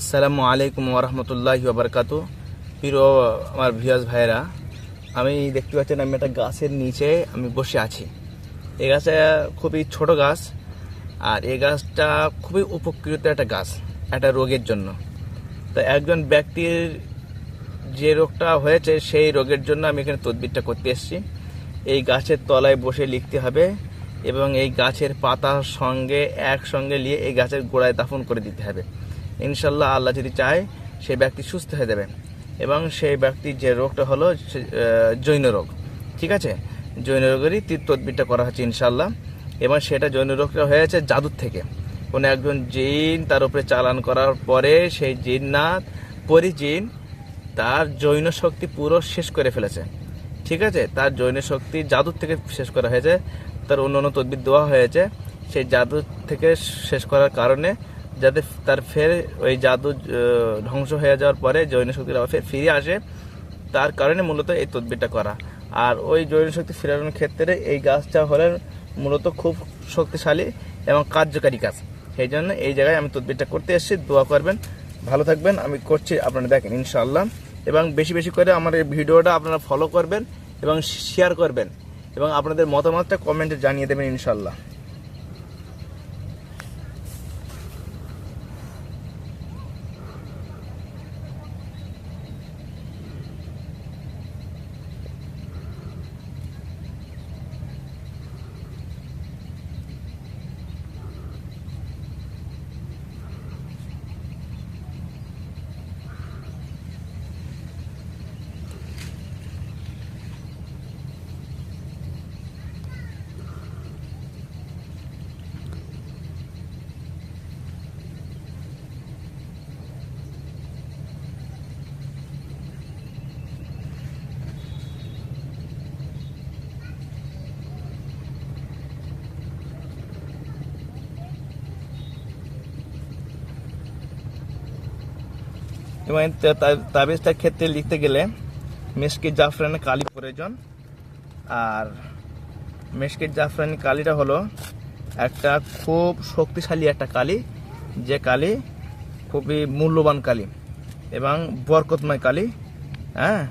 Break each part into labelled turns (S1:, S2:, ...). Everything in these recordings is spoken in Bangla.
S1: আসসালামু আলাইকুম ওরহমতুল্লাহি ওবরকাতু। প্রিয় আমার ভিউয়ার্স ভাইরা, আমি দেখতে পাচ্ছেন আমি একটা গাছের নিচে আমি বসে আছি। এই গাছটা খুবই ছোট গাছ, আর এই গাছটা খুবই উপকৃত একটা গাছ একটা রোগের জন্য। তো একজন ব্যক্তির যে রোগটা হয়েছে সেই রোগের জন্য আমি এখানে তদবিরটা করতে এসেছি। এই গাছের তলায় বসে লিখতে হবে এবং এই গাছের পাতার সঙ্গে একসঙ্গে নিয়ে এই গাছের গোড়ায় দাফন করে দিতে হবে। ইনশাল্লাহ আল্লাহ যদি চায় সেই ব্যক্তি সুস্থ হয়ে যাবে। এবং সেই ব্যক্তির যে রোগটা হলো জৈন রোগ, ঠিক আছে, জৈন রোগেরই তদবিরটা করা হচ্ছে ইনশাল্লাহ। এবং সেটা জৈন রোগটা হয়েছে জাদুর থেকে। কোনো একজন জিন তার উপরে চালান করার পরে সেই জিন্নাত পরিজিন তার জৈন শক্তি পুরো শেষ করে ফেলেছে, ঠিক আছে। তার জৈন শক্তি জাদুর থেকে শেষ করা হয়েছে, তার অন্য অন্য তদবির দেওয়া হয়েছে। সেই জাদু থেকে শেষ করার কারণে যাতে তার ফের ওই জাদু ধ্বংস হয়ে যাওয়ার পরে জৈন শক্তির আবার ফের ফিরে আসে, তার কারণে মূলত এই তদবিরটা করা। আর ওই জৈন শক্তি ফেরানোর ক্ষেত্রে এই গাছটা হলে মূলত খুব শক্তিশালী এবং কার্যকারী গাছ। সেই জন্য এই জায়গায় আমি তদবিরটা করতে এসেছি। দোয়া করবেন, ভালো থাকবেন। আমি করছি, আপনারা দেখেন ইনশাআল্লাহ। এবং বেশি বেশি করে আমার এই ভিডিওটা আপনারা ফলো করবেন এবং শেয়ার করবেন এবং আপনাদের মতামতটা কমেন্টে জানিয়ে দেবেন ইনশাআল্লাহ। এবং তাবিজটার ক্ষেত্রে লিখতে গেলে মেশকে জাফরানি কালি প্রয়োজন। আর মেশকে জাফরানি কালিটা হলো একটা খুব শক্তিশালী একটা কালি, যে কালি খুবই মূল্যবান কালি এবং বরকতময় কালি। হ্যাঁ,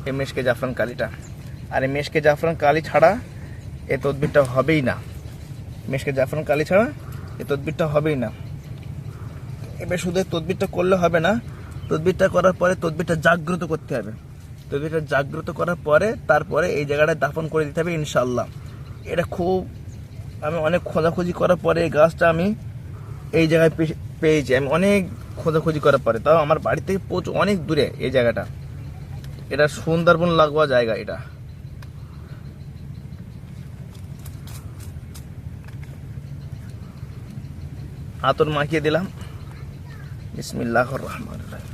S1: এই মেশকে জাফরান কালিটা। আর এই মেশকে জাফরান কালি ছাড়া এই তদবিরটা হবেই না। মেশকে জাফরান কালি ছাড়া এই তদবিরটা হবেই না। এবার শুধু তদবিরটা করলে হবে না, তদবিরটা করার পরে তদবিরটা জাগ্রত করতে হবে। তদবিরটা জাগ্রত করার পরে তারপরে এই জায়গাটায় দাফন করে দিতে হবে ইনশাআল্লাহ। এটা খুব আমি অনেক খোঁজাখুঁজি করার পরে এই গাছটা আমি এই জায়গায় পেয়েছি। আমি অনেক খোঁজাখুঁজি করার পরে, তাও আমার বাড়ি থেকে প্রচুর অনেক দূরে এই জায়গাটা। এটা সুন্দরবন লাগোয়া জায়গা। এটা আতর মাখিয়ে দিলাম। বিসমিল্লাহির রহমানির রহিম।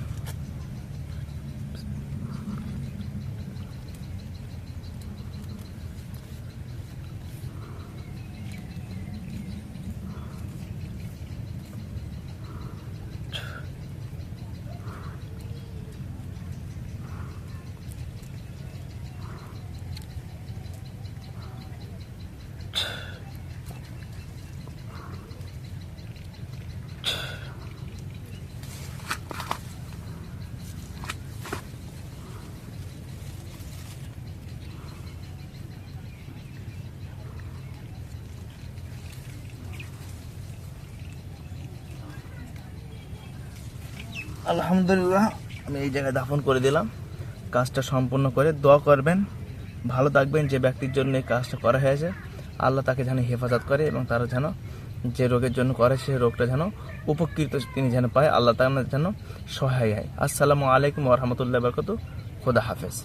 S1: আলহামদুলিল্লাহ, আমি এই জায়গায় দাফন করে দিলাম। কাজটা সম্পূর্ণ করে দোয়া করবেন, ভালো থাকবেন। যে ব্যক্তির জন্য এই কাজটা করা হয়েছে আল্লাহ তাকে যেন হেফাজত করে এবং তারা যেন যে রোগের জন্য করে সেই রোগটা যেন উপকৃত তিনি যেন পায়, আল্লাহ তাআলা যেন সহায় হয়। আসসালামু আলাইকুম ওয়া রাহমাতুল্লাহি ওয়া বারাকাতুহু। খোদা হাফেজ।